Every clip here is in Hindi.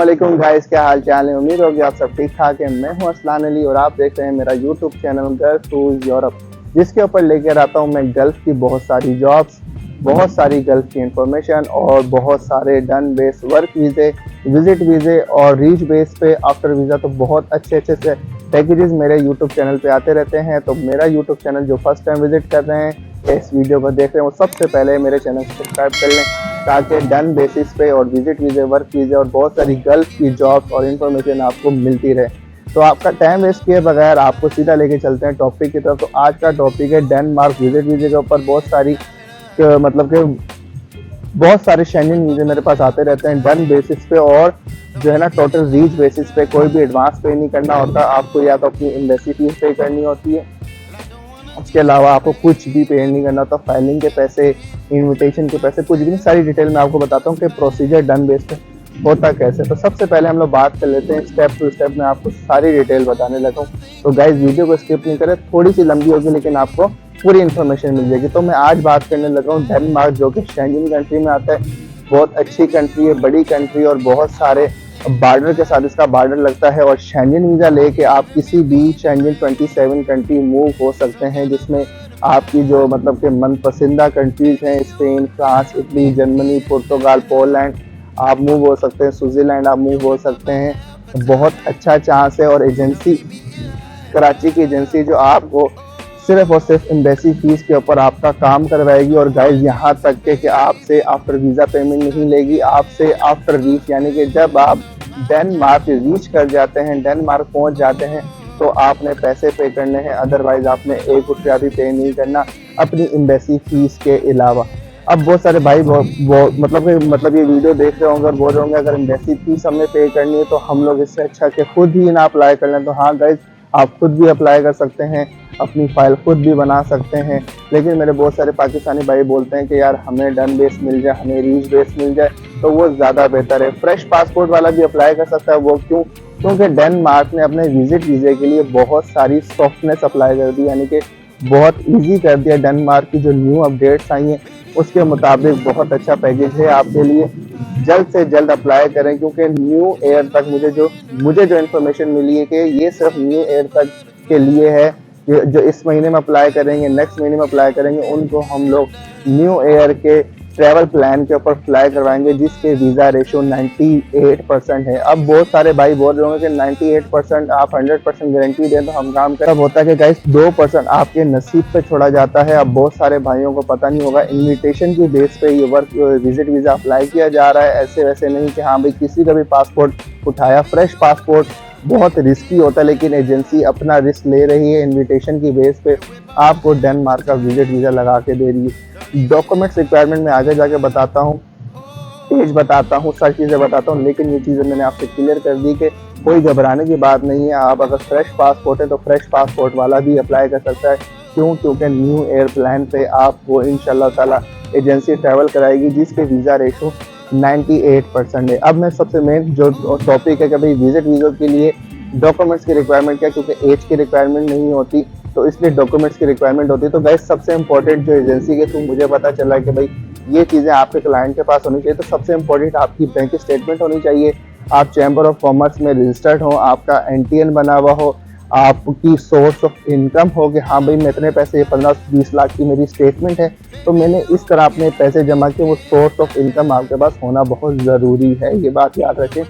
वालेकुम गाइस, क्या हाल चाल है। उम्मीद होगी आप सब ठीक ठाक है। मैं हूं असलान अली और आप देख रहे हैं मेरा YouTube channel gulf tours Europe, जिसके ऊपर लेकर आता हूं मैं गल्फ की बहुत सारी जॉब्स, बहुत सारी गल्फ की इंफॉर्मेशन और बहुत सारे डन बेस वर्क वीज़े, विजिट वीज़े और रीच बेस पे आफ्टर वीज़ा। तो बहुत अच्छे से पैकेजेस मेरे यूट्यूब चैनल पे आते रहते हैं। तो मेरा यूट्यूब चैनल जो फर्स्ट टाइम विजिट कर रहे हैं, इस वीडियो को देख रहे हैं, वो सबसे पहले मेरे चैनल को सब्सक्राइब कर लें ताकि डन बेसिस पे और विजिट वीज़े, वर्क वीज़े और बहुत सारी गल्फ की जॉब्स और इन्फॉर्मेशन आपको मिलती रहे। तो आपका टाइम वेस्ट किए बगैर आपको सीधा लेके चलते हैं टॉपिक की तरफ। तो आज का टॉपिक है डेनमार्क विजिट वीज़े के ऊपर। बहुत सारी मतलब कि बहुत सारे शेंजन वीज़े मेरे पास आते रहते हैं डन बेसिस पे, और जो है ना टोटल रीच बेसिस पे। कोई भी एडवांस पे नहीं करना होता आपको, या तो अपनी एम्बेसी फीस पे करनी होती है, उसके अलावा आपको कुछ भी पे नहीं करना होता। फाइलिंग के पैसे, इनविटेशन के पैसे, कुछ भी नहीं। सारी डिटेल मैं आपको बताता हूँ कि प्रोसीजर डन बेस पे होता कैसे। तो सबसे पहले हम लोग बात कर लेते हैं स्टेप टू स्टेप। मैं आपको सारी डिटेल बताने लगा हूँ, तो गाइस वीडियो को स्किप नहीं करें। थोड़ी सी लंबी होगी लेकिन आपको पूरी इन्फॉर्मेशन मिल जाएगी। तो मैं आज बात करने लगा हूँ डेनमार्क, जो कि शेंजन कंट्री में आता है। बहुत अच्छी कंट्री है, बड़ी कंट्री, और बहुत सारे बॉर्डर के साथ इसका बॉर्डर लगता है। और शेंजन वीज़ा लेके आप किसी भी शेंजन 27 कंट्री मूव हो सकते हैं, जिसमें आपकी जो मतलब कि मनपसंदा कंट्रीज हैं स्पेन, फ्रांस, इटली, जर्मनी, पुर्तगाल, पोलैंड, आप मूव हो सकते हैं। स्विट्जरलैंड आप मूव हो सकते हैं। बहुत अच्छा चांस है। और एजेंसी, कराची की एजेंसी जो आपको सिर्फ और सिर्फ एम्बेसी फीस के ऊपर आपका काम करवाएगी। और गाइस यहाँ तक के कि आपसे आफ्टर वीज़ा पेमेंट नहीं लेगी, आपसे आफ्टर रीच, यानी कि जब आप डेनमार्क रीच कर जाते हैं, डेनमार्क पहुँच जाते हैं, तो आपने पैसे पे करने हैं। अदरवाइज आपने एक रुपया भी पे नहीं करना अपनी एम्बेसी फीस के अलावा। अब बहुत सारे भाई मतलब ये वीडियो देख रहे होंगे और बोल रहे होंगे अगर एम्बेसी फीस हमें पे करनी है तो हम लोग इससे अच्छा कि खुद ही ना अप्लाई कर लें। तो हाँ गाइज, आप खुद भी अप्लाई कर सकते हैं, अपनी फाइल खुद भी बना सकते हैं। लेकिन मेरे बहुत सारे पाकिस्तानी भाई बोलते हैं कि यार हमें डन बेस मिल जाए, हमें रीच बेस मिल जाए, तो वो ज़्यादा बेहतर है। फ्रेश पासपोर्ट वाला भी अप्लाई कर सकता है। वो क्यों? क्योंकि डेनमार्क ने अपने विजिट वीज़े के लिए बहुत सारी सॉफ्टनेस अप्लाई कर दी, यानी कि बहुत ईजी कर दिया। डेनमार्क की जो न्यू अपडेट्स आई हैं उसके मुताबिक बहुत अच्छा पैकेज है आपके लिए। जल्द से जल्द अप्लाई करें, क्योंकि न्यू ईयर तक मुझे जो इन्फॉर्मेशन मिली है कि ये सिर्फ न्यू ईयर तक के लिए है। जो इस महीने में अप्लाई करेंगे, नेक्स्ट महीने में अप्लाई करेंगे, उनको हम लोग न्यू ईयर के ट्रैवल प्लान के ऊपर अप्लाई करवाएंगे, जिसके वीज़ा रेशो 98% है। अब बहुत सारे भाई बोल रहे होंगे कि 98% आप 100% गारंटी दें तो हम काम करें। अब होता है कि गाइस 2% आपके नसीब पे छोड़ा जाता है। अब बहुत सारे भाइयों को पता नहीं होगा, इन्विटेशन की बेस पे ये वर्क विजिट वीज़ा अप्लाई किया जा रहा है। ऐसे वैसे नहीं कि हाँ भाई किसी का भी पासपोर्ट उठाया। फ्रेश पासपोर्ट बहुत रिस्की होता है, लेकिन एजेंसी अपना रिस्क ले रही है। इन्विटेशन की बेस पे आपको डेनमार्क का विजिट वीज़ा लगा के दे रही है। डॉक्यूमेंट्स रिक्वायरमेंट में आगे जाके बताता हूँ, एज बताता हूँ, सारी चीज़ें बताता हूँ। लेकिन ये चीज़ें मैंने आपसे क्लियर कर दी कि कोई घबराने की बात नहीं है। आप अगर फ्रेश पासपोर्ट है तो फ्रेश पासपोर्ट वाला भी अप्लाई कर सकता है। क्यों? क्योंकि न्यू ईयर प्लान पे आपको इंशाल्लाह ताला एजेंसी ट्रैवल कराएगी, जिसके वीज़ा रेशो 98% है। अब मैं सबसे मेन जो टॉपिक है कि भाई विजिट वीज़ा के लिए डॉक्यूमेंट्स की रिक्वायरमेंट क्या, क्योंकि एज की रिक्वायरमेंट नहीं होती तो इसलिए डॉक्यूमेंट्स की रिक्वायरमेंट होती है। तो गाइस सबसे इंपॉर्टेंट जो एजेंसी के थ्रू मुझे पता चला है कि भाई ये चीज़ें आपके क्लाइंट के पास होनी चाहिए। तो सबसे इंपॉर्टेंट आपकी बैंक स्टेटमेंट होनी चाहिए, आप चैम्बर ऑफ कॉमर्स में रजिस्टर्ड हो, आपका एनटीएन बना हुआ हो, आपकी सोर्स ऑफ इनकम हो कि हाँ भाई मैं इतने पैसे 15-20 लाख की मेरी स्टेटमेंट है, तो मैंने इस तरह अपने पैसे जमा किए। वो सोर्स ऑफ इनकम आपके पास होना बहुत ज़रूरी है, ये बात याद रखें।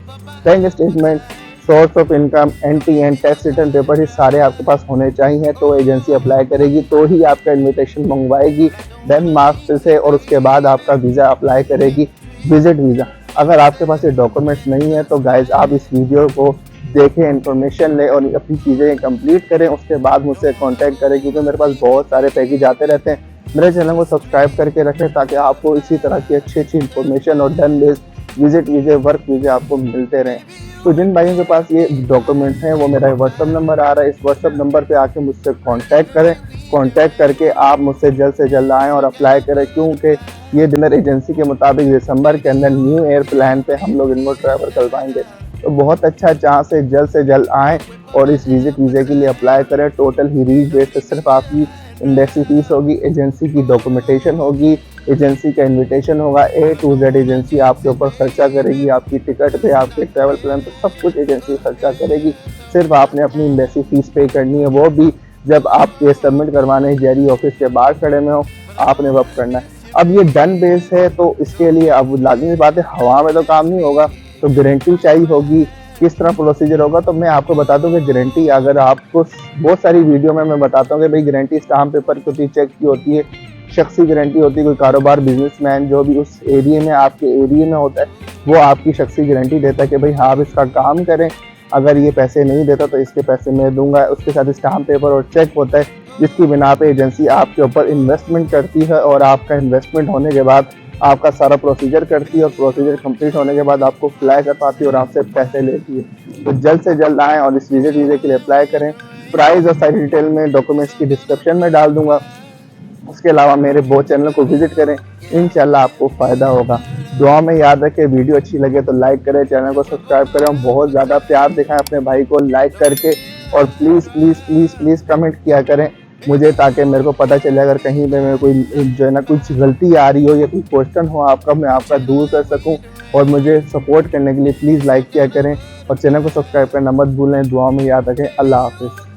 Bank statement, source of income, NTN, tax return paper, ये सारे आपके पास होने चाहिए। तो एजेंसी अप्लाई करेगी, तो ही आपका इन्विटेशन मंगवाएगी डेनमार्क से, और उसके बाद आपका वीज़ा अप्लाई करेगी, विजिट वीज़ा। अगर आपके पास ये डॉक्यूमेंट्स नहीं है तो गाइज आप इस वीडियो को देखें, इन्फॉर्मेशन लें और अपनी चीज़ें कंप्लीट करें। उसके बाद मुझसे कांटेक्ट करें, क्योंकि मेरे पास बहुत सारे पैकेज आते रहते हैं। मेरे चैनल को सब्सक्राइब करके रखें ताकि आपको इसी तरह की अच्छी इन्फॉर्मेशन और डन बेस्ड विजिट वीज़े, वर्क वीज़े आपको मिलते रहें। तो जिन भाइयों के पास ये डॉक्यूमेंट्स हैं वो मेरा व्हाट्सअप नंबर आ रहा है, इस व्हाट्सअप नंबर पे आके मुझसे कांटेक्ट करें। कांटेक्ट करके आप मुझसे जल्द से जल्द आएँ और अप्लाई करें, क्योंकि ये डिनर एजेंसी के मुताबिक दिसंबर के अंदर न्यू ईयर प्लान पे हम लोग इनको ट्रैवल करवाएंगे। तो बहुत अच्छा चांस है, जल्द से जल्द आएँ और इस विजिट वीज़े के लिए अप्लाई करें। टोटल ही रीच बेस पे सिर्फ आपकी एम्बेसी फीस होगी, एजेंसी की डॉक्यूमेंटेशन होगी, एजेंसी का इनविटेशन होगा। A to Z एजेंसी आपके ऊपर खर्चा करेगी, आपकी टिकट पे, आपके ट्रैवल प्लान पे, सब कुछ एजेंसी खर्चा करेगी। सिर्फ आपने अपनी एम्बेसी फीस पे करनी है, वो भी जब आप केस सबमिट करवाने जेरी ऑफिस के बाहर खड़े में हो, आपने वक्त करना है। अब ये डन बेस है तो इसके लिए अब लाजमी बात है, हवा में तो काम नहीं होगा, तो गारंटी चाहिए होगी। किस तरह प्रोसीजर होगा तो मैं आपको बता दूं कि गारंटी, अगर आपको बहुत सारी वीडियो में मैं बताता हूँ कि भाई गारंटी स्टाम्प पेपर की होती है, चेक की होती है, शख्सी गारंटी होती है। कोई कारोबार बिजनेसमैन जो भी उस एरिया में आपके एरिया में होता है वो आपकी शख्सी गारंटी देता है कि भाई हाँ आप इसका काम करें, अगर ये पैसे नहीं देता तो इसके पैसे मैं दूंगा। उसके साथ स्टाम्प पेपर और चेक होता है, जिसकी बिना पे एजेंसी आपके ऊपर इन्वेस्टमेंट करती है और आपका इन्वेस्टमेंट होने के बाद आपका सारा प्रोसीजर करती है और प्रोसीजर कंप्लीट होने के बाद आपको फ्लाई कर पाती है और आपसे पैसे लेती है। तो जल्द से जल्द आएँ और इस वीज़े के लिए अप्लाई करें। प्राइस और सारी डिटेल में डॉक्यूमेंट्स की डिस्क्रिप्शन में डाल दूंगा। उसके अलावा मेरे वो चैनल को विजिट करें, इंशाल्लाह आपको फ़ायदा होगा। दुआ में याद रखें, वीडियो अच्छी लगे तो लाइक करें, चैनल को सब्सक्राइब करें और बहुत ज़्यादा प्यार दिखाएं अपने भाई को लाइक करके। और please please please please comment किया करें मुझे, ताकि मेरे को पता चले अगर कहीं पे मैं कोई जो है ना कुछ गलती आ रही हो या कोई क्वेश्चन हो आपका, मैं आपका दूर कर सकूं। और मुझे सपोर्ट करने के लिए प्लीज़ लाइक किया करें और चैनल को सब्सक्राइब करना मत भूलें। दुआ में याद रखें। अल्लाह हाफिज़।